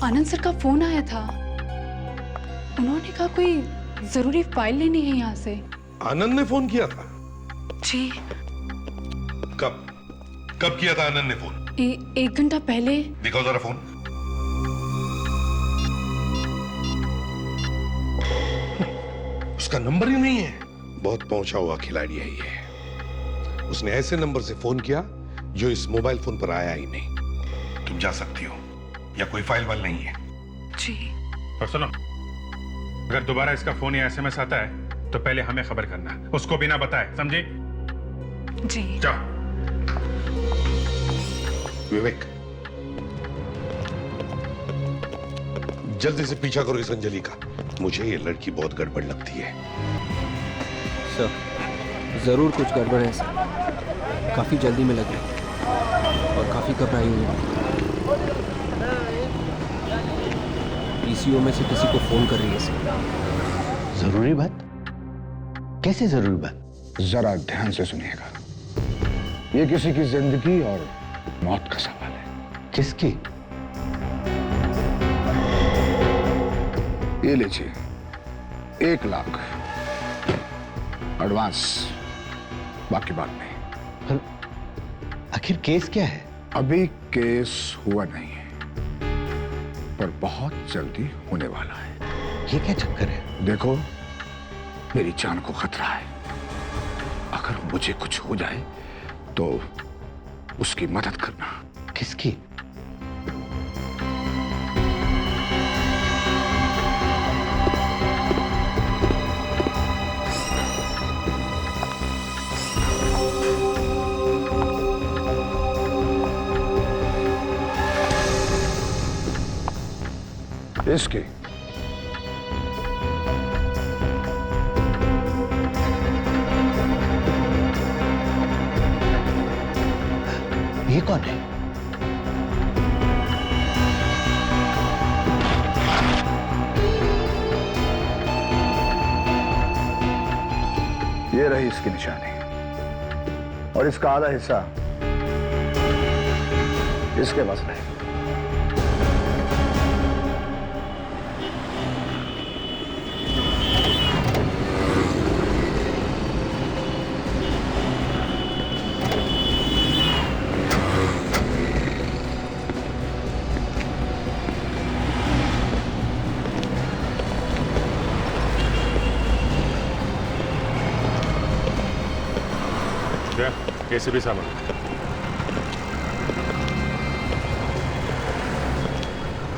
आनंद sir का phone आया था। उन्होंने कहा कोई जरूरी फाइल लेनी है यहाँ से। आनंद ने फोन किया था? जी। कब किया था आनंद ने फोन? 1 घंटा पहले। दिखाओ जरा फोन। उसका नंबर ही नहीं है। बहुत पहुंचा हुआ खिलाड़ी है ये। उसने ऐसे नंबर से फोन किया जो इस मोबाइल फोन पर आया ही नहीं। तुम जा सकती हो, या कोई फाइल वाल नहीं है? जी। और सुनो, अगर दोबारा इसका फोन या एसएमएस आता है तो पहले हमें खबर करना, उसको बिना बताए, समझे? जी। जाओ। विवेक, जल्दी से पीछा करो इस अंजलि का। मुझे ये लड़की बहुत गड़बड़ लगती है। सर, जरूर कुछ गड़बड़ है सर। काफी जल्दी में लग रही और काफी घबराई हुई है। पीसीओ में से किसी को फोन कर रही है सर। जरूरी बात? कैसे जरूरी बात? जरा ध्यान से सुनिएगा। ये किसी की जिंदगी और मौत का सवाल है। किसकी? ये लीजिए 1 लाख एडवांस, बाकी बाद में। पर आखिर केस क्या है? अभी केस हुआ नहीं है, पर बहुत जल्दी होने वाला है। ये क्या चक्कर है? देखो, मेरी जान को खतरा है। अगर मुझे कुछ हो जाए तो उसकी मदद करना। किसकी? इसकी। ये कौन है? ये रही इसकी निशानी, और इसका आधा हिस्सा इसके पास रहेगा। कैसे भी सामान।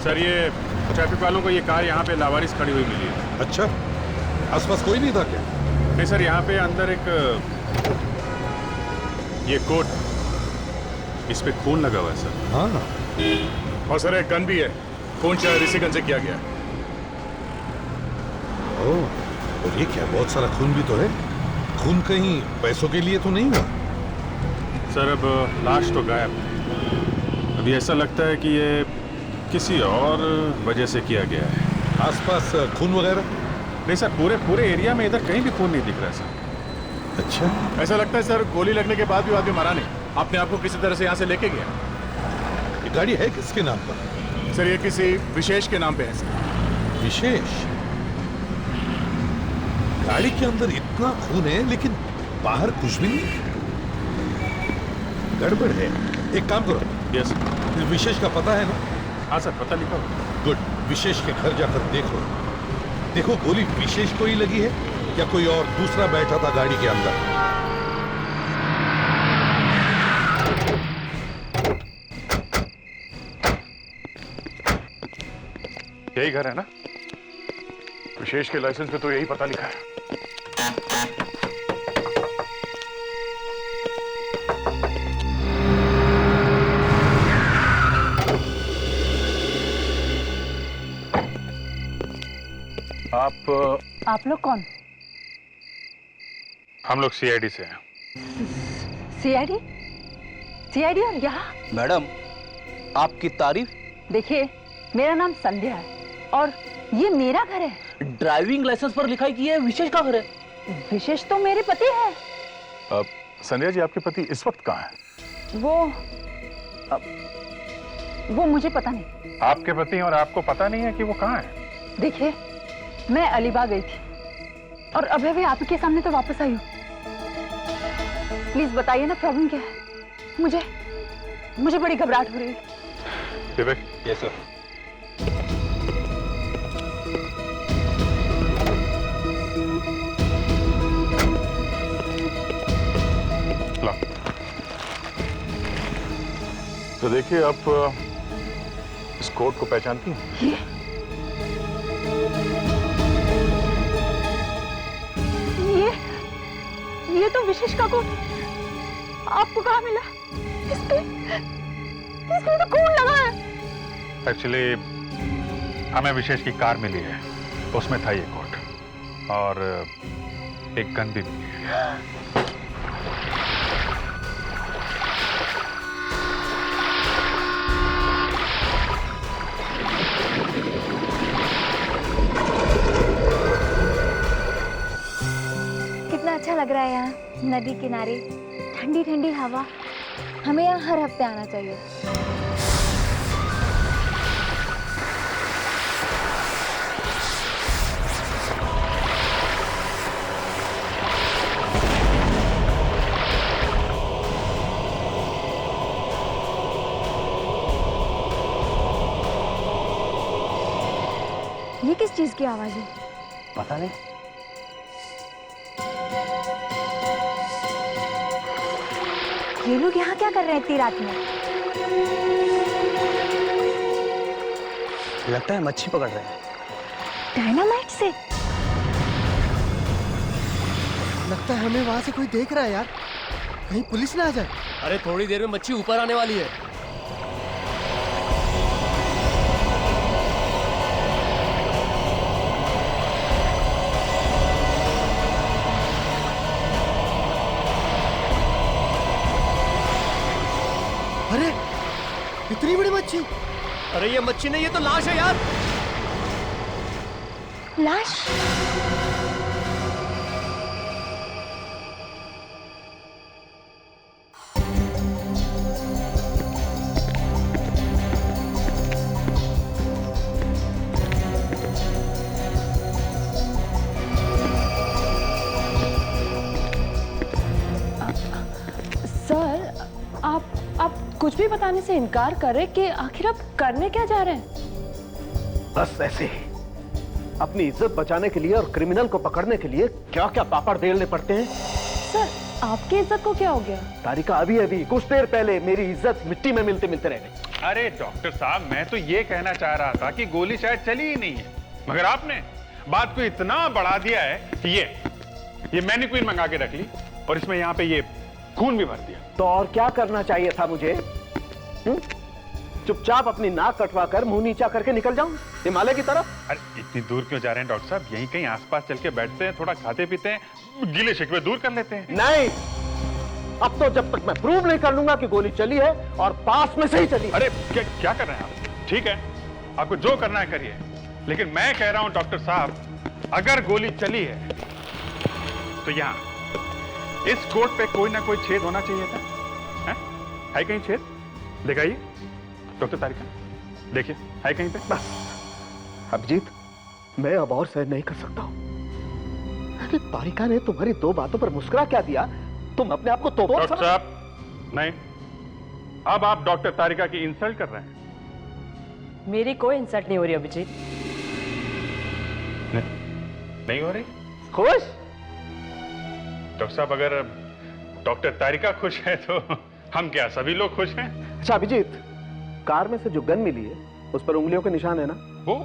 सर, ये ट्रैफिक वालों को ये कार यहाँ पे लावारिस खड़ी हुई मिली है। अच्छा, आसपास कोई नहीं था क्या? नहीं सर, यहाँ पे अंदर एक ये कोट, इस पे खून लगा हुआ है सर। हाँ। और सर एक गन भी है, खून शायद इसी गन से किया गया है। ओह, और ये क्या, बहुत सारा खून भी तो है। खून कहीं पैसों के लिए तो नहीं हुआ? सर अब लाश तो गायब है। अभी ऐसा लगता है कि ये किसी और वजह से किया गया है। आसपास खून वगैरह? नहीं सर, पूरे एरिया में इधर कहीं भी खून नहीं दिख रहा है सर। अच्छा, ऐसा लगता है सर गोली लगने के बाद भी आदमी मरा नहीं, अपने आप को किसी तरह से यहाँ से लेके गया। ये गाड़ी है किसके नाम पर? सर ये किसी विशेष के नाम पे है सर। विशेष? गाड़ी के अंदर इतना खून है लेकिन बाहर कुछ भी नहीं। गड़बड़ है। एक काम करो। यस। विशेष का पता है ना? हाँ सर, पता लिखा हुआ। गुड। विशेष के घर जाकर देखो। देखो गोली विशेष को ही लगी है या कोई और दूसरा बैठा था गाड़ी के अंदर। यही घर है ना? विशेष के लाइसेंस पे तो यही पता लिखा है। आप लोग कौन? हम लोग सीआईडी से हैं। सीआईडी? सीआईडी और यहाँ? मैडम, आपकी तारीफ। देखिए, मेरा नाम संध्या है और ये मेरा घर है। ड्राइविंग लाइसेंस पर लिखाई की है विशेष का घर है। विशेष तो मेरे पति है। संध्या जी, आपके पति इस वक्त कहाँ हैं? वो मुझे पता नहीं। आपके पति और आपको पता नहीं है कि वो कहाँ है? देखिए, मैं अलीबाग गई थी और अभी भी आप ही के सामने तो वापस आई हूँ। प्लीज बताइए ना, प्रॉब्लम क्या है? मुझे बड़ी घबराहट हो रही है। विवेक। Yes sir. लो। तो देखिए, आप इस कोट को पहचानती हैं? ये तो विशेष का कोट आपको कहाँ मिला? इसमें तो खून लगा है। एक्चुअली हमें विशेष की कार मिली है, उसमें था ये कोट और एक गन भी मिली है। कितना अच्छा लग रहा है यहाँ, नदी किनारे, ठंडी ठंडी हवा। हमें यहाँ हर हफ्ते आना चाहिए। ये किस चीज की आवाज है? पता नहीं। ये लोग यहाँ क्या कर रहे हैं इतनी रात में? लगता है मच्छी पकड़ रहे हैं। डायनामाइट से? लगता है हमें वहां से कोई देख रहा है यार, कहीं पुलिस ना आ जाए। अरे थोड़ी देर में मच्छी ऊपर आने वाली है। अरे इतनी बड़ी मच्छी! अरे ये मच्छी नहीं, ये तो लाश है यार। लाश? सर, आप कुछ भी बताने से इनकार कर रहे कि आखिर आप करने क्या जा रहे हैं? बस ऐसे ही अपनी इज्जत बचाने के लिए और क्रिमिनल को पकड़ने के लिए क्या क्या पापड़ बेलने पड़ते हैं। सर, आपकी इज्जत को क्या हो गया? तारिका अभी कुछ देर पहले मेरी इज्जत मिट्टी में मिलते मिलते रह गई। अरे डॉक्टर साहब, मैं तो ये कहना चाह रहा था कि गोली शायद चली ही नहीं है, मगर आपने बात को इतना बढ़ा दिया है कि ये मैनिक्विन मंगा के रख ली और इसमें यहाँ पे ये खून भी भर दिया। तो और क्या करना चाहिए था मुझे? चुपचाप अपनी नाक कटवा कर मुंह नीचा करके निकल जाऊं हिमालय की तरफ? अरे इतनी दूर क्यों जा रहे हैं डॉक्टर साहब? यहीं कहीं आसपास चल के बैठते हैं, थोड़ा खाते पीते हैं, गिले शिकवे दूर कर लेते हैं। नहीं, अब तो जब तक मैं प्रूव नहीं कर लूंगा कि गोली चली है और पास में से ही चली। अरे क्या कर रहे हैं आप? ठीक है, आपको जो करना है करिए, लेकिन मैं कह रहा हूं डॉक्टर साहब, अगर गोली चली है तो यहाँ इस कोट पे कोई ना कोई छेद होना चाहिए था। है कहीं छेद? दिखाइए डॉक्टर तारिका, देखिए है कहीं पे? बस अभिजीत, मैं अब और सहन नहीं कर सकता हूं। अरे तारिका ने तुम्हारी दो बातों पर मुस्कुरा क्या दिया? तुम अपने आप को तो डॉक्टर साहब नहीं, अब आप डॉक्टर तारिका की इंसल्ट कर रहे हैं। मेरी कोई इंसल्ट नहीं हो रही अभिजीत। नहीं हो रही? खुश? डॉक्टर साहब, अगर डॉक्टर तारिका खुश है तो हम क्या सभी लोग खुश हैं? अच्छा अभिजीत, कार में से जो गन मिली है उस पर उंगलियों के निशान है ना? वो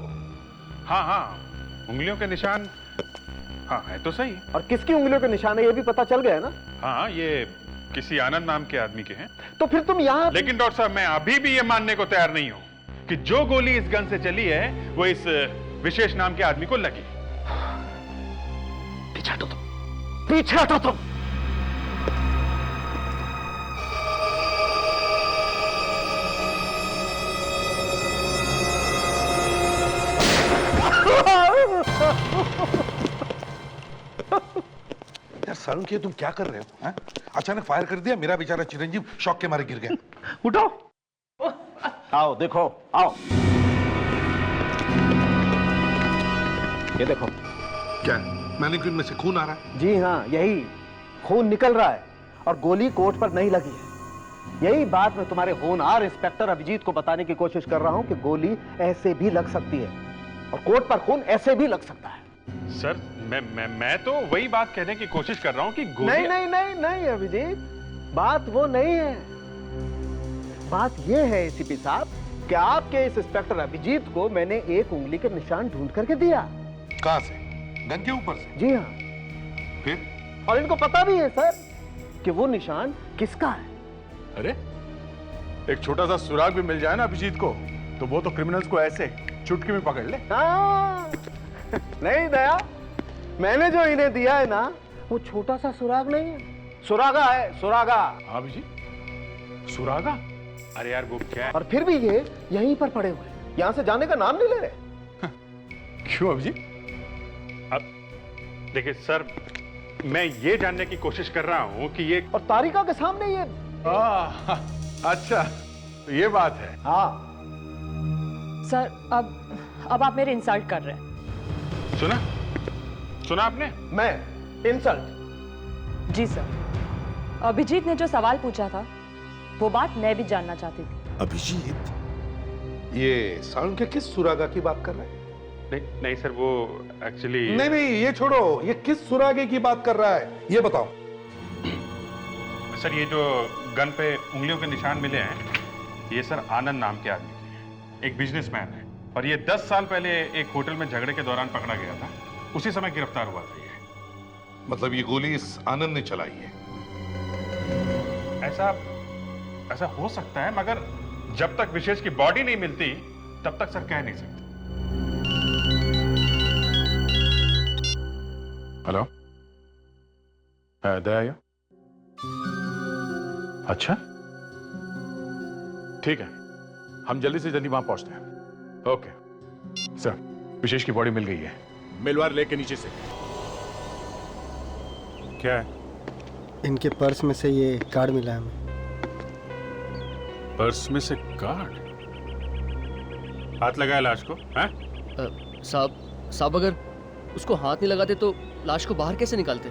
हाँ, उंगलियों के निशान, हाँ है तो सही। और किसकी उंगलियों के निशान है ये भी पता चल गया ना? हाँ, ये किसी आनंद नाम के आदमी के हैं। तो फिर तुम यहाँ? लेकिन डॉक्टर साहब, मैं अभी भी ये मानने को तैयार नहीं हूं कि जो गोली इस गन से चली है वो इस विशेष नाम के आदमी को लगी। पीछे हटो तुम, पीछे हटो तुम। यार सारुण के तुम क्या कर रहे हो? हैं? अचानक फायर कर दिया, मेरा बेचारा चिरंजीव शॉक के मारे गिर गया। उठो, आओ देखो, आओ। ये देखो। क्या मैनिक्विन में से खून आ रहा है? जी हाँ, यही खून निकल रहा है और गोली कोट पर नहीं लगी है। यही बात मैं तुम्हारे होनहार इंस्पेक्टर अभिजीत को बताने की कोशिश कर रहा हूं कि गोली ऐसे भी लग सकती है और कोट पर खून ऐसे भी लग सकता है। सर मैं तो वही बात कहने की कोशिश कर रहा हूं कि गोली... नहीं नहीं नहीं नहीं अभिजीत, बात वो नहीं है। बात ये है एसीपी साहब कि आपके इस इंस्पेक्टर अभिजीत को मैंने एक उंगली के निशान ढूंढ करके दिया। कहां से? गन के ऊपर से? जी हाँ। फिर? और इनको पता भी है सर कि वो निशान किसका है। अरे एक छोटा सा सुराग भी मिल जाए ना अभिजीत को तो वो तो क्रिमिनल्स को ऐसे चुटकी में पकड़ ले। हाँ। नहीं दया, मैंने जो इन्हें दिया है ना वो छोटा सा सुराग नहीं है, सुरागा है, सुरागा। हाँ अभिजीत, सुरागा? अरे यार वो क्या है? और फिर भी ये यहीं पर पड़े हुए, यहां से जाने का नाम नहीं ले रहे। क्यों अभिजीत? अब देखिए सर, मैं ये जानने की कोशिश कर रहा हूं कि ये... और तारिका के सामने ये... अच्छा तो ये बात है। हाँ सर, अब आप मेरे इंसल्ट कर रहे हैं। सुना आपने? मैं इंसल्ट? जी सर, अभिजीत ने जो सवाल पूछा था वो बात मैं भी जानना चाहती थी। अभिजीत, ये साउंड के किस सुरागा की बात कर रहे हैं? नहीं सर, वो एक्चुअली... नहीं ये छोड़ो, ये किस सुरागे की बात कर रहा है ये बताओ। सर ये जो गन पे उंगलियों के निशान मिले हैं, ये सर आनंद नाम के आदमी के हैं। एक बिजनेसमैन है और ये 10 साल पहले एक होटल में झगड़े के दौरान पकड़ा गया था। उसी समय गिरफ्तार हुआ था ये। मतलब ये गोली इस आनंद ने चलाई है? ऐसा हो सकता है, मगर जब तक विशेष की बॉडी नहीं मिलती तब तक सर कह नहीं सकते। हेलो, दया? अच्छा ठीक है, हम जल्दी से जल्दी वहां पहुंचते हैं। ओके सर, विशेष की बॉडी मिल गई है मिलवार लेक के नीचे से। क्या है? इनके पर्स में से ये कार्ड मिला है हमें। पर्स में से कार्ड? हाथ लगाया लाश को? हैं? साहब अगर उसको हाथ नहीं लगाते तो लाश को बाहर कैसे निकालते?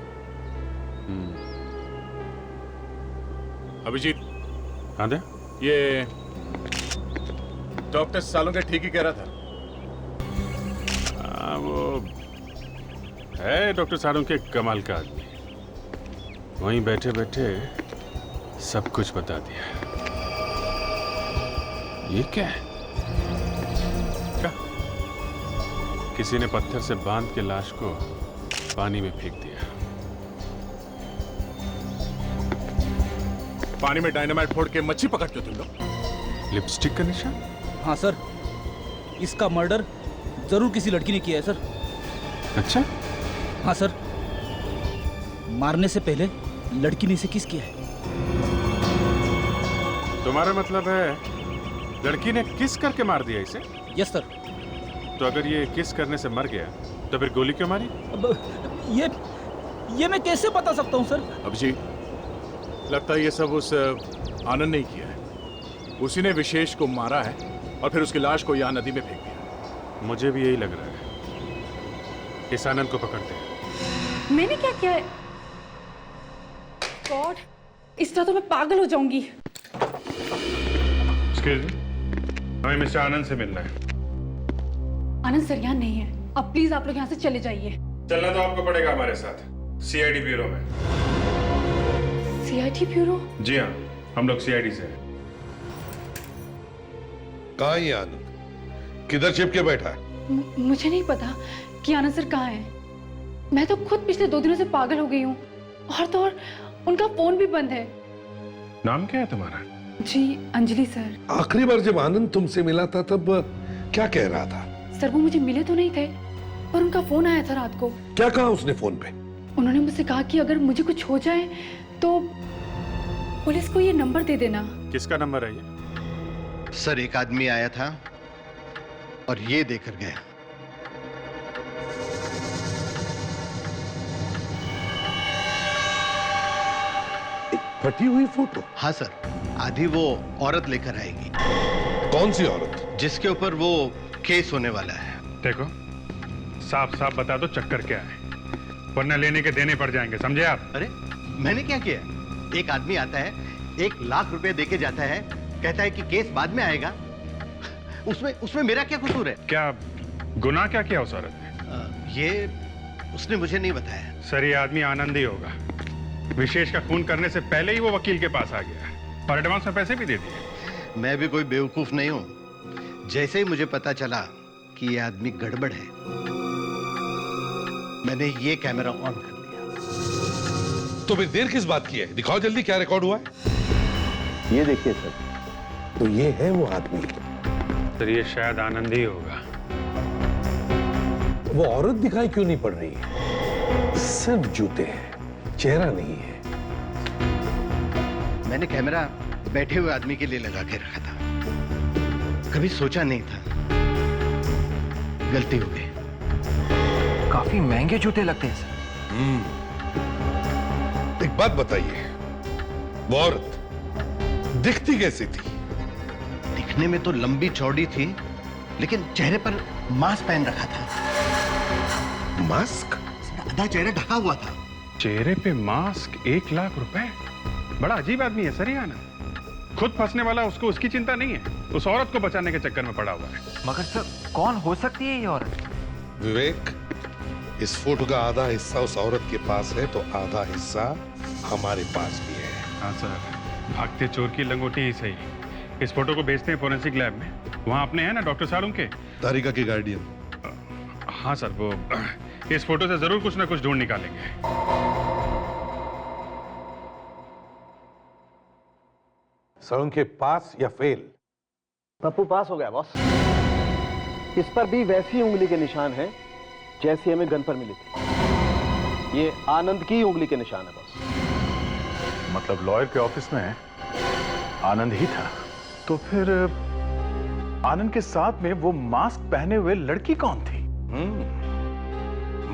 अभिजीत, हाँ दे, ये डॉक्टर सालों ठीक ही कह रहा था। वो है डॉक्टर सालों के कमाल का आदमी, वहीं बैठे बैठे सब कुछ बता दिया। ये क्या है? क्या? किसी ने पत्थर से बांध के लाश को पानी में फेंक दिया। पानी में डायनामाइट फोड़ के मच्छी पकड़ते हो तुम लोग? लिपस्टिक का निशान? हाँ सर, इसका मर्डर जरूर किसी लड़की ने किया है सर। अच्छा? हाँ सर, मारने से पहले लड़की ने इसे किस किया है। तुम्हारा मतलब है लड़की ने किस करके मार दिया इसे? Yes sir. तो अगर ये किस करने से मर गया तो फिर गोली क्यों मारी? ये मैं कैसे बता सकता हूँ सर? अभिजीत, लगता है ये सब उस आनंद ने किया है। उसी ने विशेष को मारा है और फिर उसकी लाश को यहाँ नदी में फेंक दिया। मुझे भी यही लग रहा है। इस आनंद को पकड़ते हैं। मैंने क्या किया है? गॉड, इस तरह तो मैं पागल हो जाऊंगी। एक्सक्यूज मी, हमें मिस्टर आनंद से मिलना है। आनंद सर यहाँ नहीं है। अब प्लीज आप लोग यहाँ से चले जाइए। चलना तो आपको पड़ेगा हमारे साथ, सीआईडी ब्यूरो में। CID bureau? जी हाँ, हम लोग सीआईडी से हैं। कहाँ है आनंद? किधर चिपके बैठा है? मुझे नहीं पता कि आनंद सर कहाँ है। मैं तो खुद पिछले 2 दिनों से पागल हो गई हूँ, और तो और उनका फोन भी बंद है। नाम क्या है तुम्हारा? जी, अंजलि सर। आखिरी बार जब आनंद तुमसे मिला था तब क्या कह रहा था? सर वो मुझे मिले तो नहीं थे, पर उनका फोन आया था रात को। क्या कहा उसने फोन पे? उन्होंने मुझसे कहा कि अगर मुझे कुछ हो जाए तो पुलिस को ये नंबर दे देना। किसका नंबर है ये? सर एक आदमी आया था और ये देकर गया। फटी हुई फोटो? हाँ सर, आधी वो औरत लेकर आएगी। कौन सी औरत? जिसके ऊपर वो केस होने वाला है। देखो, साफ साफ बता दो चक्कर क्या है, वरना लेने के देने पड़ जाएंगे, समझे आप? अरे मैंने क्या किया? एक आदमी आता है, 1 लाख रुपए देके जाता है, कहता है कि केस बाद में आएगा। उसमें मेरा क्या कसूर है? क्या गुनाह क्या किया उस औरत ने? ये उसने मुझे नहीं बताया। सर, ये आदमी आनंद ही होगा। विशेष का खून करने से पहले ही वो वकील के पास आ गया और एडवांस में पैसे भी दे दिए। मैं भी कोई बेवकूफ नहीं हूं। जैसे ही मुझे पता चला कि ये आदमी गड़बड़ है, मैंने ये कैमरा ऑन कर लिया। तो फिर देर किस बात की है? दिखाओ जल्दी क्या रिकॉर्ड हुआ है। ये देखिए सर। तो ये है वो आदमी। सर, ये शायद आनंद ही होगा। वो औरत दिखाई क्यों नहीं पड़ रही है? सिर्फ जूते हैं, चेहरा नहीं है। मैंने कैमरा बैठे हुए आदमी के लिए लगा के रखा था, कभी सोचा नहीं था। गलती हो गई। काफी महंगे जूते लगते हैं सर। एक बात बताइए, वो औरत दिखती कैसी थी? दिखने में तो लंबी चौड़ी थी, लेकिन चेहरे पर मास्क पहन रखा था। मास्क? आधा चेहरा ढका हुआ था। चेहरे पे मास्क, 1 लाख रुपए? बड़ा अजीब आदमी है सर ये आनंद। खुद फंसने वाला, उसको उसकी चिंता नहीं है, उस औरत को बचाने के चक्कर में पड़ा हुआ है। मगर सर, कौन हो सकती है ये औरत? विवेक, इस फोटो का आधा हिस्सा उस औरत के पास है, तो आधा हिस्सा हमारे पास भी है। हाँ सर, भागते चोर की लंगोटी ही सही। इस फोटो को भेजते हैं फोरेंसिक लैब में। वहाँ अपने हैं ना डॉक्टर साहब उनके? तारिका के गार्डियन। हाँ सर, वो इस फोटो से जरूर कुछ ना कुछ ढूंढ निकालेंगे। सर, उनके पास या फेल? पप्पू पास हो गया बॉस। इस पर भी वैसी उंगली के निशान हैं जैसी हमें गन पर मिली थी। ये आनंद की उंगली के निशान है बॉस। मतलब लॉयर के ऑफिस में आनंद ही था? तो फिर आनंद के साथ में वो मास्क पहने हुए लड़की कौन थी?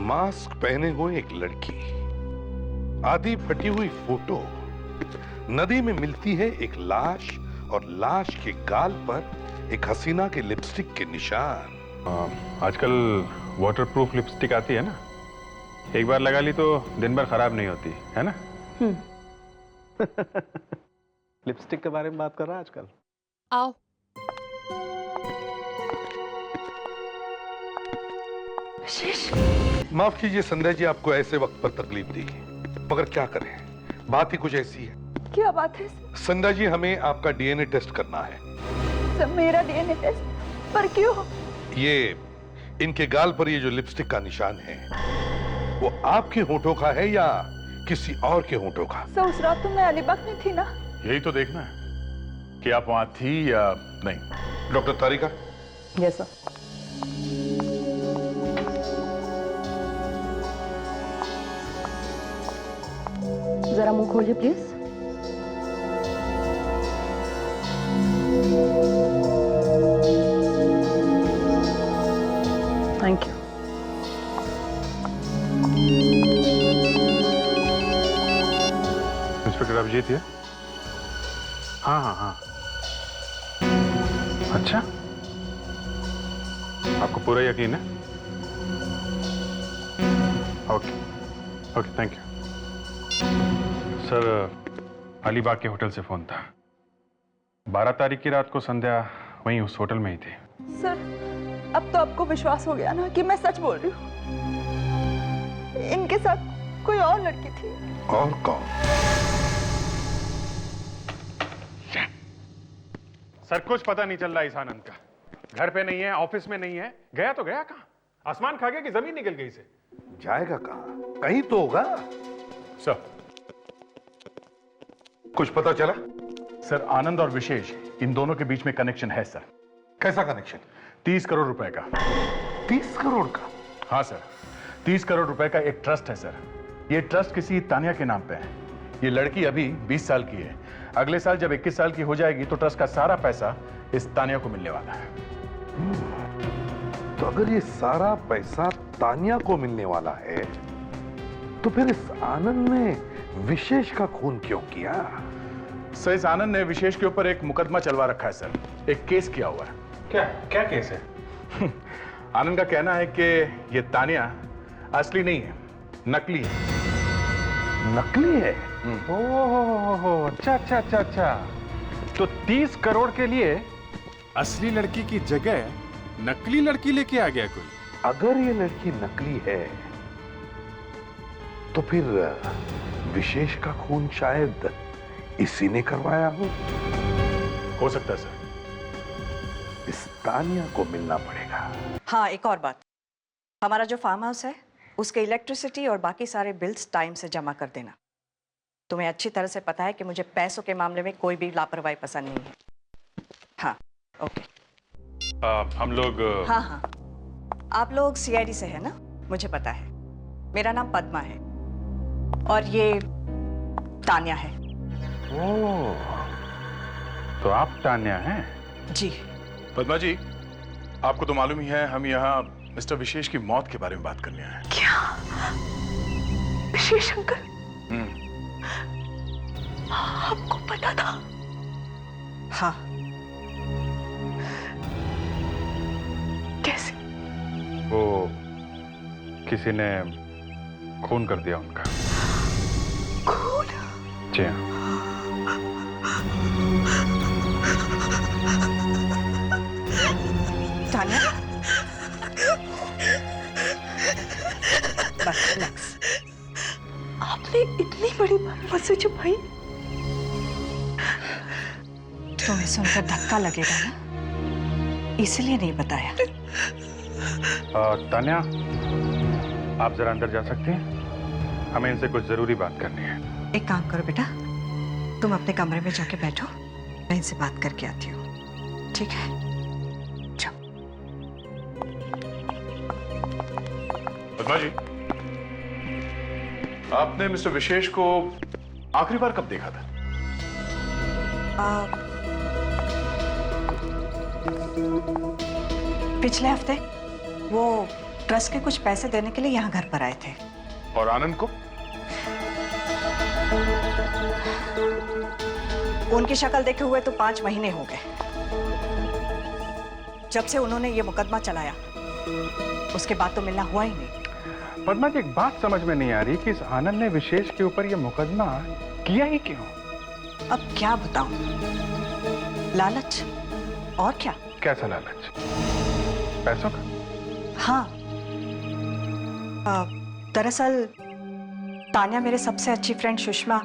मास्क पहने हुए एक लड़की, आधी फटी हुई फोटो, नदी में मिलती है एक लाश, और लाश के गाल पर एक हसीना के लिपस्टिक के निशान। आजकल वाटरप्रूफ लिपस्टिक आती है ना, एक बार लगा ली तो दिन भर खराब नहीं होती है ना? लिपस्टिक के बारे में बात कर रहा है आजकल। आओ। माफ कीजिए संध्या जी, आपको ऐसे वक्त पर तकलीफ दी, मगर क्या करें, बात ही कुछ ऐसी है। क्या बात है? संध्या जी, हमें आपका डीएनए टेस्ट करना है। सर, मेरा डीएनए टेस्ट? पर क्यों? ये इनके गाल पर ये जो लिपस्टिक का निशान है, वो आपके होठों का है या किसी और के होठों का? सर, उस रात तो मैं अलीबाग में थी ना। यही तो देखना है कि आप वहां थी या नहीं। डॉक्टर तारिका? Yes sir. जरा मुंह खोलिए please. Thank you. Inspector Abhijeet है? हाँ हाँ हाँ। अच्छा, आपको पूरा यकीन है? Okay okay, thank you sir. Alibag के होटल से फोन था। 12 तारीख की रात को संध्या वहीं उस होटल में ही थी। सर, अब तो आपको विश्वास हो गया ना कि मैं सच बोल रही हूँ। इनके साथ कोई और लड़की थी। और कौन? सर, कुछ पता नहीं चल रहा इस आनंद का। घर पे नहीं है, ऑफिस में नहीं है, गया तो गया कहाँ? आसमान खा गया कि जमीन निकल गई से? जाएगा कहाँ? कहीं तो होगा। सर, कुछ पता चला? सर, आनंद और विशेष, इन दोनों के बीच में कनेक्शन है सर। कैसा कनेक्शन? 30 करोड़ रुपए का। 30 करोड़ का? हाँ सर, 30 करोड़ रुपए का एक ट्रस्ट है सर। ये ट्रस्ट किसी तानिया के नाम पे है। ये लड़की अभी 20 साल की है। अगले साल जब 21 साल की हो जाएगी तो ट्रस्ट का सारा पैसा इस तानिया को मिलने वाला है। तो अगर ये सारा पैसा तानिया को मिलने वाला है, तो फिर इस आनंद ने विशेष का खून क्यों किया? सर, इस आनंद ने विशेष के ऊपर एक मुकदमा चलवा रखा है सर। एक केस किया हुआ है। क्या क्या केस है? आनंद का कहना है कि ये तानिया असली नहीं है, नकली है। नकली है? ओह, अच्छा अच्छा अच्छा अच्छा। तो 30 करोड़ के लिए असली लड़की की जगह नकली लड़की लेके आ गया कोई। अगर ये लड़की नकली है तो फिर विशेष का खून शायद इसी ने करवाया हो सकता है सर। इस तानिया को मिलना पड़ेगा। हाँ, एक और बात, हमारा जो फार्म हाउस है उसके इलेक्ट्रिसिटी और बाकी सारे बिल्स टाइम से जमा कर देना। तुम्हें अच्छी तरह से पता है कि मुझे पैसों के मामले में कोई भी लापरवाही पसंद नहीं है। हाँ, ओके। हम लोग हाँ हाँ, आप लोग सीआईडी से है ना? मुझे पता है। मेरा नाम पद्मा है और ये तानिया है। ओह, तो आप तानिया हैं? जी। पद्मा जी, आपको तो मालूम ही है हम यहाँ मिस्टर विशेष की मौत के बारे में बात करने आए हैं। क्या? विशेष अंकल? आपको पता था? हाँ। कैसे? वो किसी ने खून कर दिया उनका। खून? जी हाँ। तानिया? बस रिलैक्स। आपने इतनी बड़ी बात मुझसे छुपाई? तुम्हें सुनकर धक्का लगेगा ना, इसलिए नहीं बताया। तानिया, आप जरा अंदर जा सकती हैं? हमें इनसे कुछ जरूरी बात करनी है। एक काम करो बेटा, तुम अपने कमरे में जाके बैठो, मैं इनसे बात करके आती हूँ। ठीक है? जाओ। पद्मा जी, आपने मिस्टर विशेष को आखिरी बार कब देखा था? पिछले हफ्ते वो ट्रस्ट के कुछ पैसे देने के लिए यहाँ घर पर आए थे। और आनंद को? उनकी शक्ल देखे हुए तो 5 महीने हो गए। जब से उन्होंने ये मुकदमा चलाया उसके बाद तो मिलना हुआ ही नहीं। पद्मा जी, एक बात समझ में नहीं आ रही कि इस आनंद ने विशेष के ऊपर ये मुकदमा किया ही क्यों? अब क्या बताऊं? लालच, और क्या? कैसा लालच? पैसों का? हाँ। दरअसल तानिया मेरे सबसे अच्छी फ्रेंड सुषमा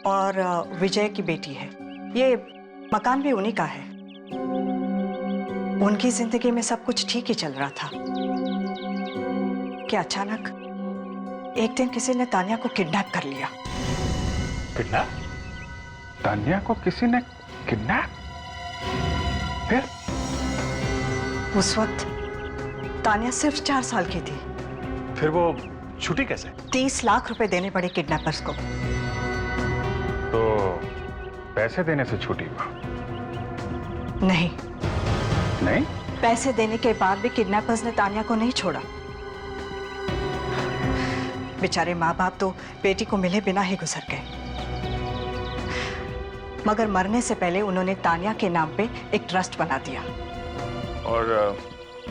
और विजय की बेटी है। ये मकान भी उन्हीं का है। उनकी जिंदगी में सब कुछ ठीक ही चल रहा था कि अचानक एक दिन किसी ने तानिया को किडनैप कर लिया। किडनैप? तानिया को किसी ने किडनैप? फिर? उस वक्त तानिया सिर्फ 4 साल की थी। फिर वो छुट्टी कैसे? 30 लाख रुपए देने पड़े किडनैपर्स को। तो पैसे देने से छूटी वो? नहीं। नहीं? पैसे देने के बाद भी किडनैपर्स ने तानिया को नहीं छोड़ा। बेचारे माँ बाप तो बेटी को मिले बिना ही गुजर गए। मगर मरने से पहले उन्होंने तानिया के नाम पे एक ट्रस्ट बना दिया। और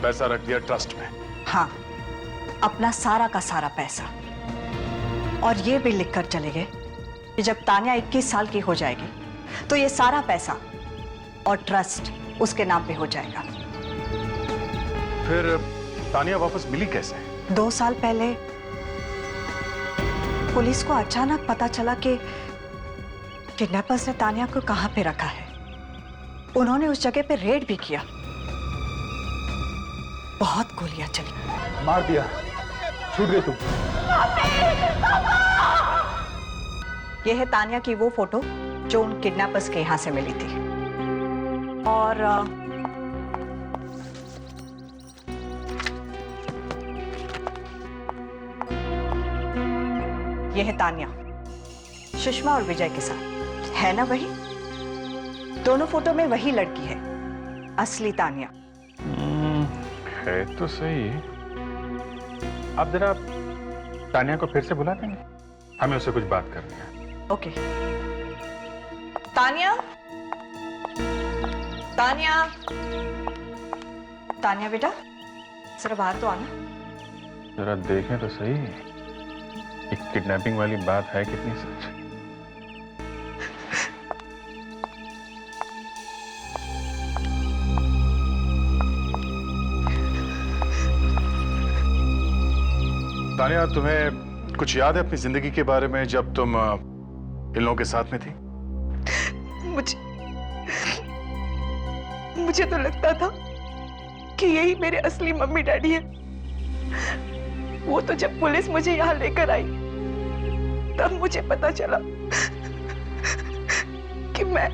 पैसा रख दिया ट्रस्ट में? हाँ, अपना सारा का सारा पैसा। और ये भी लिखकर चले गए कि जब तानिया 21 साल की हो जाएगी तो ये सारा पैसा और ट्रस्ट उसके नाम पे हो जाएगा। फिर तानिया वापस मिली कैसे? 2 साल पहले पुलिस को अचानक पता चला कि किडनैपर्स ने तानिया को कहां पे रखा है। उन्होंने उस जगह पे रेड भी किया। बहुत गोलियां चली। मार दिया? छूट गई तुम? यह है तानिया की वो फोटो जो उन किडनैपर्स के यहां से मिली थी। और यह है तानिया सुषमा और विजय के साथ। है ना वही? दोनों फोटो में वही लड़की है, असली तानिया। है तो सही। आप जरा तानिया को फिर से बुला देंगे? हमें उससे कुछ बात करनी है। ओके। तानिया, तानिया, तानिया बेटा, जरा बाहर तो आना। जरा देखें तो सही, एक किडनैपिंग वाली बात है कितनी सच। तानिया, तुम्हें कुछ याद है अपनी जिंदगी के बारे में जब तुम इन लोगों के साथ में थी? मुझे तो लगता था कि यही मेरे असली मम्मी डैडी है। वो तो जब पुलिस मुझे यहाँ लेकर आई तब मुझे पता चला कि मैं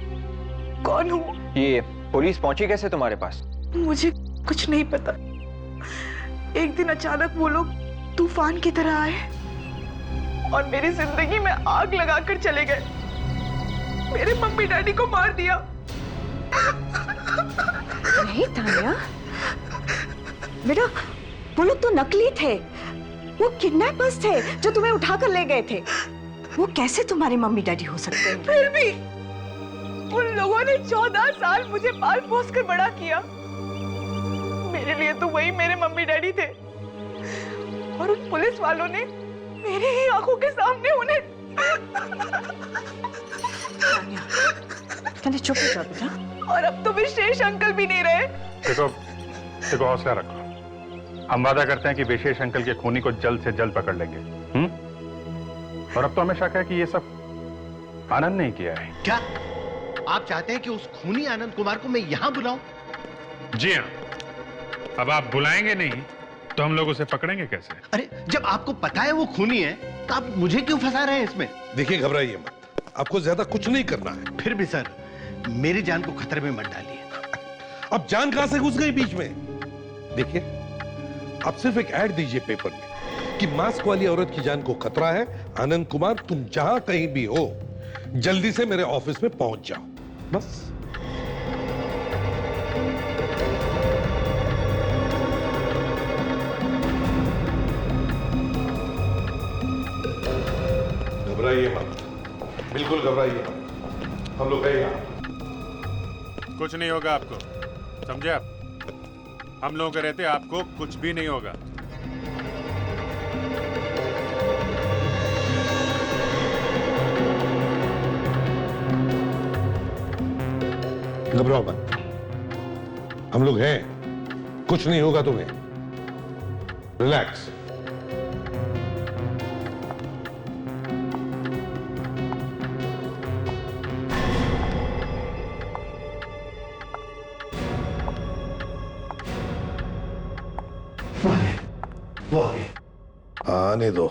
कौन हूँ। ये पुलिस पहुंची कैसे तुम्हारे पास? मुझे कुछ नहीं पता। एक दिन अचानक वो लोग तूफान की तरह आए और मेरी जिंदगी में आग लगाकर चले गए। मेरे मम्मी डैडी को मार दिया। नहीं तानिया, बेटा वो लोग तो नकली थे, वो किडनैपर्स थे जो तुम्हें उठाकर ले गए थे। वो कैसे तुम्हारे मम्मी डैडी हो सकते हैं? फिर भी उन लोगों ने 14 साल मुझे पाल पोस कर बड़ा किया। मेरे लिए तो वही मेरे मम्मी डैडी थे और उन पुलिस वालों ने मेरी ही आंखों के सामने उन्हें। तानिया चुप हो जाओ बेटा। और अब तो विशेष अंकल भी नहीं रहे। देखो हौसला रखो, हम वादा करते हैं कि विशेष अंकल के खूनी को जल्द से जल्द पकड़ लेंगे। और अब तो हमें शक है कि ये सब आनंद ने किया है। क्या आप चाहते हैं कि उस खूनी आनंद कुमार को मैं यहां बुलाऊं? जी हाँ, अब आप बुलाएंगे नहीं तो हम लोग उसे पकड़ेंगे कैसे? अरे जब आपको पता है वो खूनी है तो आप मुझे क्यों फंसा रहे हैं इसमें? देखिए, घबराइए मत, आपको ज्यादा कुछ नहीं करना है। फिर भी सर, मेरी जान को खतरे में मत डालिए। अब जान कहां से घुस गई बीच में? देखिए, आप सिर्फ एक ऐड दीजिए पेपर में कि मास्क वाली औरत की जान को खतरा है। आनंद कुमार, तुम जहां कहीं भी हो जल्दी से मेरे ऑफिस में पहुंच जाओ, बस। घबराइए मत, बिल्कुल घबराइए मत, हम लोग हैं यहां। कुछ नहीं होगा आपको, समझे आप? हम लोगों के रहते आपको कुछ भी नहीं होगा। घबराओ मत, हम लोग हैं, कुछ नहीं होगा तुम्हें। रिलैक्स। वो आ गए। आने दो।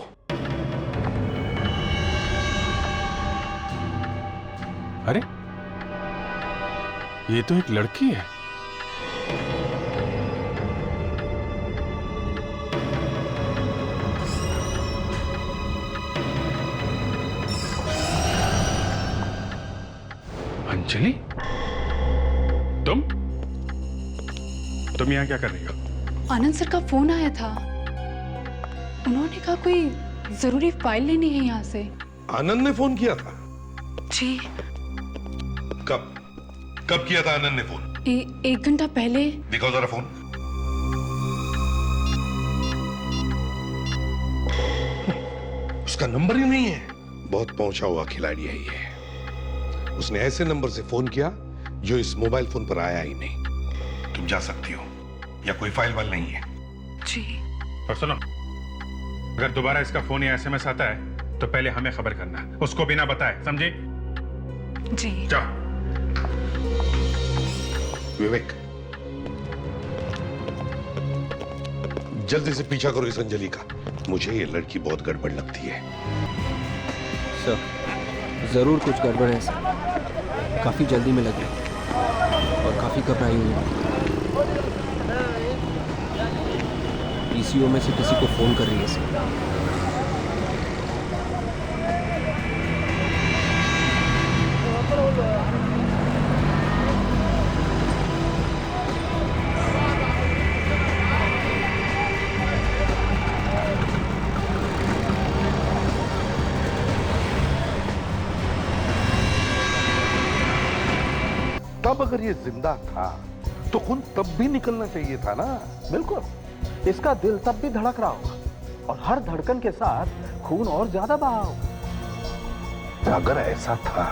अरे ये तो एक लड़की है। अंजलि, तुम यहां क्या कर रही हो? आनंद सर का फोन आया था, उन्होंने कहा कोई जरूरी फाइल लेनी है यहाँ से। आनंद ने फोन किया था? जी। कब किया था आनंद ने फोन? 1 घंटा पहले। दिखाओ जरा फोन। उसका नंबर ही नहीं है। बहुत पहुंचा हुआ खिलाड़ी है ये। उसने ऐसे नंबर से फोन किया जो इस मोबाइल फोन पर आया ही नहीं। तुम जा सकती हो, या कोई फाइल वाल नहीं है। जी। और सुनो, अगर दोबारा इसका फोन या एसएमएस आता है तो पहले हमें खबर करना, उसको बिना बताए, समझे? जी। जाओ। विवेक, जल्दी से पीछा करो इस अंजलि का। मुझे ये लड़की बहुत गड़बड़ लगती है। सर, जरूर कुछ गड़बड़ है सर। काफी जल्दी में लगी और काफी घबराई हुई है। पीसीओ में से किसी को फोन कर रही है सर। तब अगर ये जिंदा था तो खून तब भी निकलना चाहिए था ना। बिल्कुल। इसका दिल तब भी धड़क रहा होगा और हर धड़कन के साथ खून और ज्यादा बहा होगा। अगर ऐसा था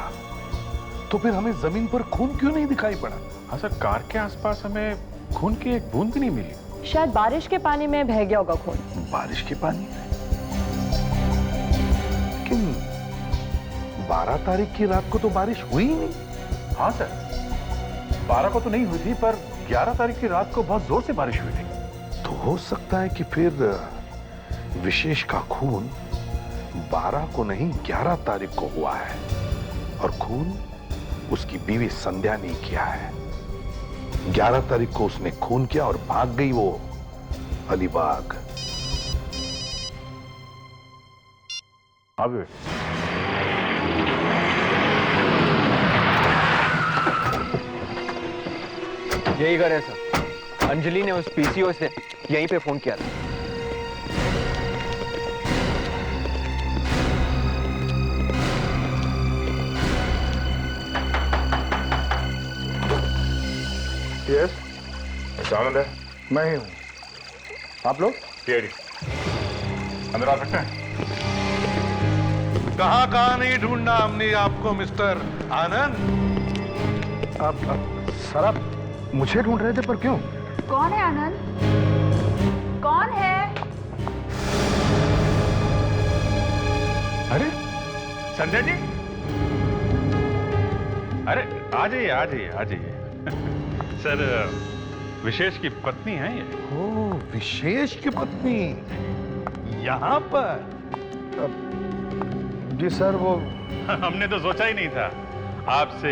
तो फिर हमें जमीन पर खून क्यों नहीं दिखाई पड़ा? हाँ सर, कार के आसपास हमें खून की एक बूंद भी नहीं मिली। शायद बारिश के पानी में बह गया होगा खून। बारिश के पानी में? लेकिन 12 तारीख की रात को तो बारिश हुई ही नहीं। हाँ सर, 12 को तो नहीं हुई थी, पर 11 तारीख की रात को बहुत जोर से बारिश हुई थी। तो हो सकता है कि फिर विशेष का खून 12 को नहीं 11 तारीख को हुआ है और खून उसकी बीवी संध्या ने किया है। 11 तारीख को उसने खून किया और भाग गई वो अलीबाग। अब यही घर है सर। अंजलि ने उस पीसीओ से यहीं पे फोन किया था। यस, आनंद है। मैं ही हूं। आप लोग? सीआईडी। अंदर आ सकते हैं? कहां नहीं ढूंढना हमने आपको मिस्टर आनंद। आप सर, आप मुझे ढूंढ रहे थे, पर क्यों? कौन है आनंद? कौन है? अरे संजय जी, अरे आ जाइए आ जाइए आ जाइए। सर, विशेष की पत्नी है ये। ओ, विशेष की पत्नी यहां पर? जी सर, वो हमने तो सोचा ही नहीं था आपसे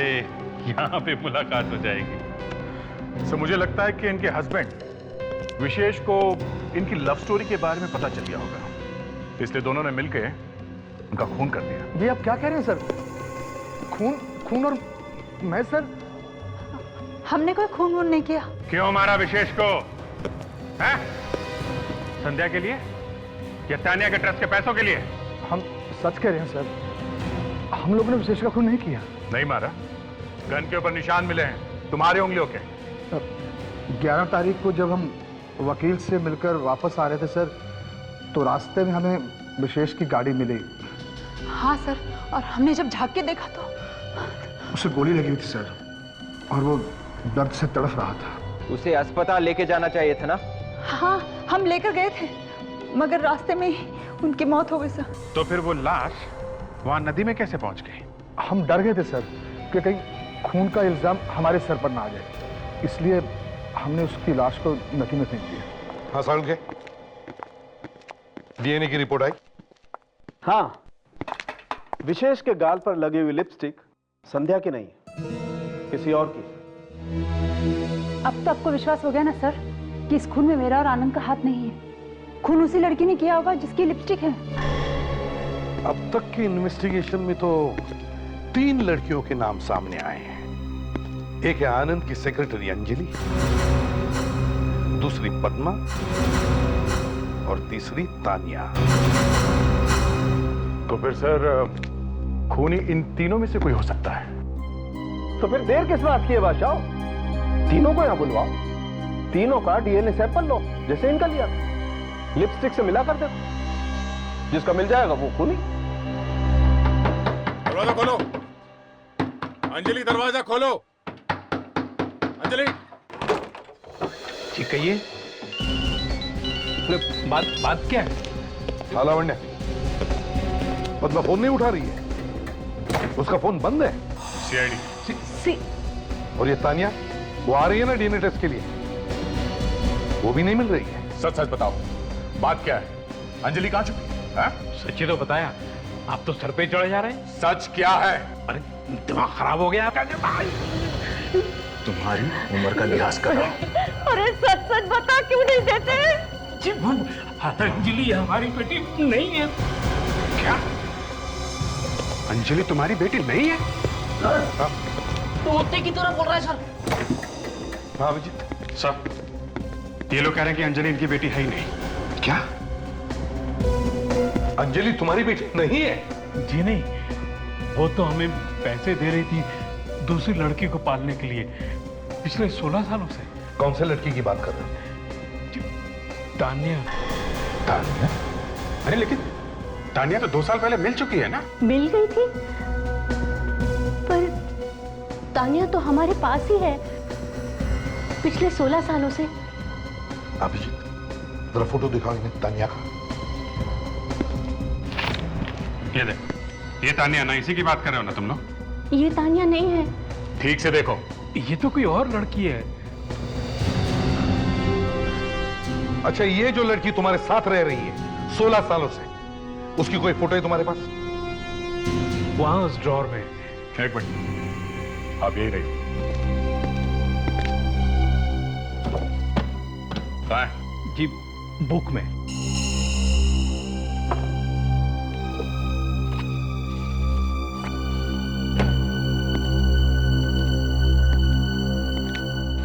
यहाँ पे मुलाकात हो जाएगी। सर, मुझे लगता है कि इनके हस्बैंड विशेष को इनकी लव स्टोरी के बारे में पता चल गया होगा, इसलिए दोनों ने मिलकर उनका खून कर दिया। ये आप क्या कह रहे हैं सर? खून और मैं? सर, हमने कोई खून वून नहीं किया। क्यों मारा विशेष को? हैं? संध्या के लिए या तानिया के ट्रस्ट के पैसों के लिए? हम सच कह रहे हैं सर, हम लोगों ने विशेष का खून नहीं किया। नहीं मारा। गन के ऊपर निशान मिले हैं तुम्हारी उंगलियों के। 11 तारीख को जब हम वकील से मिलकर वापस आ रहे थे सर, तो रास्ते में हमें विशेष की गाड़ी मिली। हाँ सर, और हमने जब झांक के देखा तो उसे गोली लगी हुई थी सर, और वो दर्द से तड़फ रहा था। उसे अस्पताल लेके जाना चाहिए था ना? हाँ, हम लेकर गए थे, मगर रास्ते में ही उनकी मौत हो गई सर। तो फिर वो लाश वहां नदी में कैसे पहुंच गई? हम डर गए थे सर कि कहीं खून का इल्जाम हमारे सर पर ना आ जाए, इसलिए हमने उसकी लाश को नदी में फेंक दिया। हाँ साउंड के डीएनए की रिपोर्ट आई? हाँ, विशेष के गाल पर लगी हुई लिपस्टिक संध्या की नहीं है, किसी और की। अब तो आपको विश्वास हो गया ना सर कि इस खून में मेरा और आनंद का हाथ नहीं है। खून उसी लड़की ने किया होगा जिसकी लिपस्टिक है। अब तक की इन्वेस्टिगेशन में तो 3 लड़कियों के नाम सामने आए हैं। एक है आनंद की सेक्रेटरी अंजलि, दूसरी पद्मा और तीसरी तानिया। तो फिर सर, खूनी इन तीनों में से कोई हो सकता है। तो फिर देर किस बात की है बादशाह? तीनों को यहां बुलवाओ, तीनों का डीएनए सैंपल लो, जैसे इनका लिया, लिपस्टिक से मिला कर दो, जिसका मिल जाएगा वो खूनी। दरवाजा खोलो अंजलि, दरवाजा खोलो अंजलि। ठीक कहिए। बात क्या है? लावण्य, पद्मा फोन नहीं उठा रही है, उसका फोन बंद है। सीआईडी। और ये तानिया, वो आ रही है ना डीएनए टेस्ट के लिए, वो भी नहीं मिल रही है। सच सच बताओ, बात क्या है? अंजलि कहां छुपी? सच्ची तो बताया, आप तो सर पे चढ़े जा रहे हैं। सच क्या है? अरे दिमाग खराब हो गया आपका? तुम्हारी उम्र का लिहाज कर रहा हूं। अरे सच सच बता, क्यों नहीं देते? अंजलि हमारी बेटी नहीं है। क्या? अंजलि तुम्हारी बेटी नहीं है? तोते की तरह बोल रहा है सर। हाँ अभिजीत सर, ये लोग कह रहे हैं कि अंजलि इनकी बेटी है ही नहीं। क्या? अंजलि तुम्हारी बेटी नहीं है? जी नहीं, वो तो हमें पैसे दे रही थी दूसरी लड़की को पालने के लिए पिछले 16 सालों से। कौन से लड़की की बात कर रहे हो? तान्या। तान्या? अरे लेकिन तान्या तो 2 साल पहले मिल चुकी है ना? मिल गई थी, पर तानिया तो हमारे पास ही है पिछले 16 सालों से। अभिजीत, जरा फोटो दिखाओ इन्हें तानिया का। ये देख, ये तान्या ना, इसी की बात कर रहे हो ना तुम लोग? ये तानिया नहीं है। ठीक से देखो। ये तो कोई और लड़की है। अच्छा, ये जो लड़की तुम्हारे साथ रह रही है 16 सालों से, उसकी कोई फोटो है तुम्हारे पास? वहां उस ड्रॉर में। एक मिनट, अब यही रही। कहाँ है? जी, बुक में।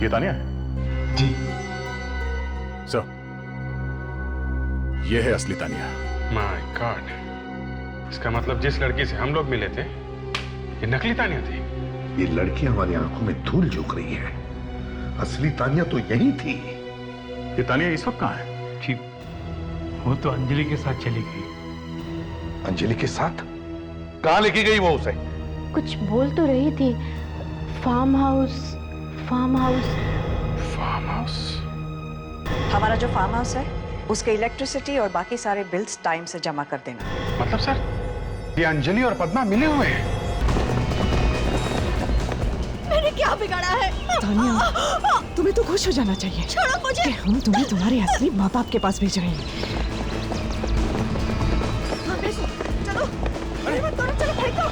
ये तान्या है? जी। सर, ये है असली तानिया। माय गॉड, इसका मतलब जिस लड़की से हम लोग मिले थे, ये नकली तान्या थी। ये लड़की हमारी आंखों में धूल झोंक रही है। असली तानिया तो यही थी। ये तान्या इस वक्त कहाँ है? जी, वो तो अंजलि के साथ चली गई। अंजलि के साथ? कहाँ लेके गई वो उसे? कुछ बोल तो रही थी, farm house, farm house. Farm house? हमारा जो फार्म हाउस है उसके इलेक्ट्रिसिटी और बाकी सारे बिल्स टाइम से जमा कर देना। मतलब सर, ये अंजलि और पद्मा मिले हुए हैं? मैंने क्या बिगाड़ा है? तानिया, तुम्हें तो खुश हो जाना चाहिए। छोड़ो मुझे। कि हम तुम्हें तुम्हारे असली माँ बाप के पास भेज रहे हैं। चलो, चलो फेंको।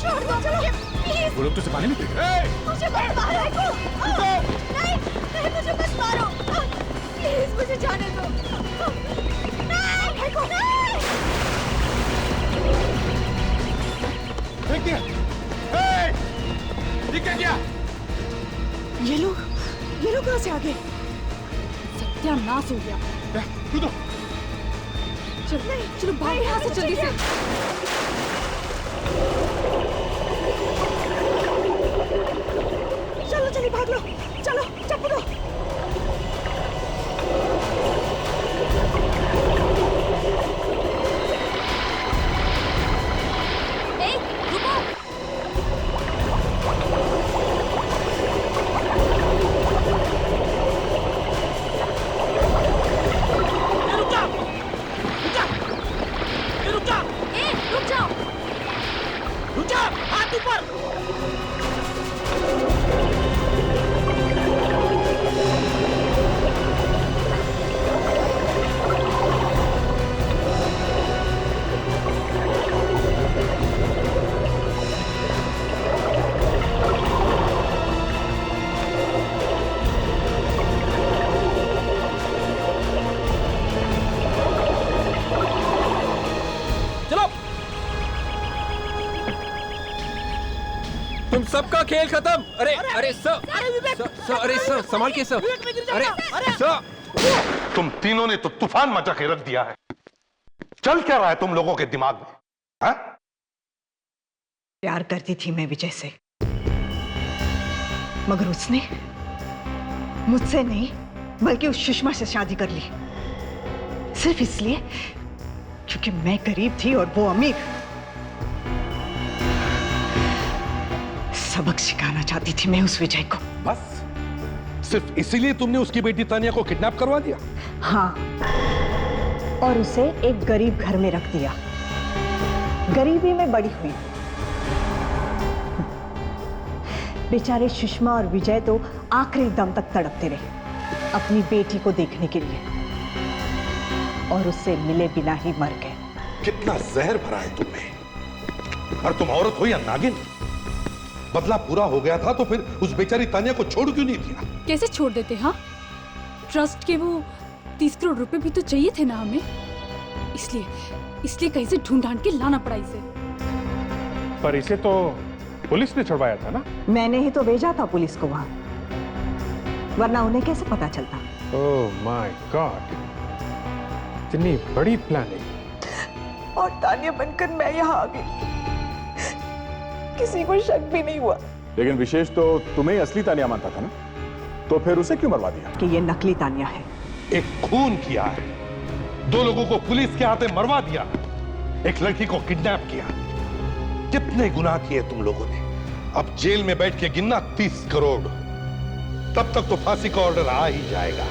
छोड़ दो, चलो प्लीज। वो लोग तो पानी में गिर गए। मुझे मत मारो। नहीं, नहीं मुझे मत मारो। प्लीज मुझे जाने दो। नहीं, फेंको। फेंक दिया। ये क्या किया? ये लोग कहाँ से आ गए? सत्यानाश हो गया। कूदो। चलो चलो भाग यहाँ से जल्दी से। चलो चलो भाग लो, चलो चप्पू दो। तुम सबका खेल खत्म। अरे अरे सर, अरे सर संभाल के सर। अरे सर, तुम तीनों ने तो तूफान मचा के रख दिया है। चल क्या रहा है तुम लोगों के दिमाग में? हाँ? प्यार करती थी मैं विजय से, मगर उसने मुझसे नहीं बल्कि उस सुषमा से शादी कर ली, सिर्फ इसलिए क्योंकि मैं गरीब थी और वो अमीर। सबक सिखाना चाहती थी मैं उस विजय को। बस सिर्फ इसीलिए तुमने उसकी बेटी तानिया को किडनैप करवा दिया? हाँ, और उसे एक गरीब घर में रख दिया। गरीबी में बड़ी हुई। बेचारे सुषमा और विजय तो आखिरी दम तक तड़पते रहे अपनी बेटी को देखने के लिए, और उससे मिले बिना ही मर गए। कितना जहर भरा है तुमने। और तुम औरत हो या नागिन? बदला पूरा हो गया था तो फिर उस बेचारी तानिया को छोड़ क्यों नहीं दिया? कैसे छोड़ देते? हाँ, ट्रस्ट के वो 30 करोड़ रुपए भी तो चाहिए थे ना हमें, इसलिए कहीं से ढूंढ ढांड के लाना पड़ा इसे। पर इसे तो पुलिस ने छुड़वाया था ना? मैंने ही तो भेजा था पुलिस को वहां, वरना उन्हें कैसे पता चलता? ओह माय गॉड, इतनी बड़ी प्लानिंग। और तानिया बनकर मैं यहाँ आ गई, किसी को शक भी नहीं हुआ। लेकिन विशेष तो तुम्हें असली तानिया मानता था ना, तो फिर उसे क्यों मरवा दिया? कि ये नकली तानिया है, एक खून किया है, 2 लोगों को पुलिस के हाथे मरवा दिया, एक लड़की को किडनैप किया। कितने गुनाह किए तुम लोगों ने। अब जेल में बैठ के गिनना 30 करोड़, तब तक तो फांसी का ऑर्डर आ ही जाएगा।